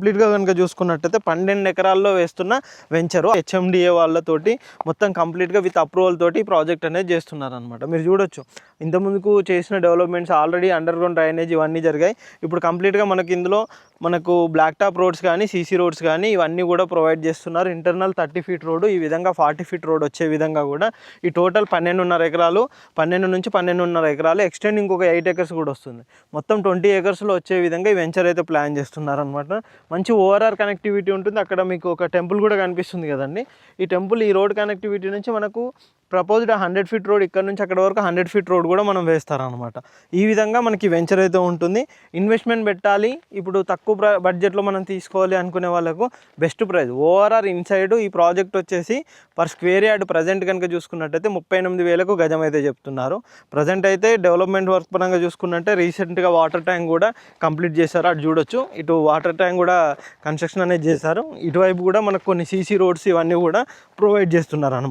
కంప్లీట్గా కనుక చూసుకున్నట్టయితే 12 ఎకరాల్లో వేస్తున్న వెంచరు. హెచ్ఎండిఏ వాళ్ళతోటి మొత్తం కంప్లీట్గా విత్ అప్రూవల్ తోటి ప్రాజెక్ట్ అనేది చేస్తున్నారు అనమాట. మీరు చూడొచ్చు ఇంతకుముందుకు చేసిన developments already under ground drainage ఇవన్నీ జరిగాయి. ఇప్పుడు కంప్లీట్గా మనకు బ్లాక్ టాప్ రోడ్స్ కానీ సీసీ రోడ్స్ కానీ ఇవన్నీ కూడా ప్రొవైడ్ చేస్తున్నారు. ఇంటర్నల్ 30 ఫీట్ రోడ్డు, ఈ విధంగా 40 ఫీట్ రోడ్ వచ్చే విధంగా కూడా ఈ టోటల్ 12.5 ఎకరాలు, 12 నుంచి 12.5 ఎకరాలు ఎక్స్టెండ్ ఇంకొక 8 ఎకర్స్ కూడా వస్తుంది. మొత్తం 20 ఎకర్స్లో వచ్చే విధంగా ఈ వెంచర్ అయితే ప్లాన్ చేస్తున్నారు అనమాట. మంచి ఓఆర్ఆర్ కనెక్టివిటీ ఉంటుంది. అక్కడ మీకు ఒక టెంపుల్ కూడా కనిపిస్తుంది కదండి. ఈ టెంపుల్ ఈ రోడ్ కనెక్టివిటీ నుంచి మనకు ప్రపోజ్డ్ 100 ఫీట్ రోడ్ ఇక్కడ నుంచి అక్కడ వరకు 100 ఫీట్ రోడ్ కూడా మనం వేస్తారనమాట. ఈ విధంగా మనకి వెంచర్ అయితే ఉంటుంది. ఇన్వెస్ట్మెంట్ పెట్టాలి, ఇప్పుడు తక్కువ బడ్జెట్లో మనం తీసుకోవాలి అనుకునే వాళ్ళకు బెస్ట్ ప్రైస్. ఓఆర్ఆర్ ఇన్సైడ్ ఈ ప్రాజెక్ట్ వచ్చేసి పర్ స్క్వేర్ యార్డ్ ప్రజెంట్ కనుక చూసుకున్నట్టయితే 38,000 గజం అయితే చెప్తున్నారు. ప్రజెంట్ అయితే డెవలప్మెంట్ వర్క్ పరంగా చూసుకున్నట్టే రీసెంట్గా వాటర్ ట్యాంక్ కూడా కంప్లీట్ చేశారు. అటు చూడొచ్చు, ఇటు వాటర్ ట్యాంక్ కూడా కన్స్ట్రక్షన్ అనేది చేశారు. ఇటువైపు కూడా మనకు కొన్ని సీసీ రోడ్స్ ఇవన్నీ కూడా ప్రొవైడ్ చేస్తున్నారు.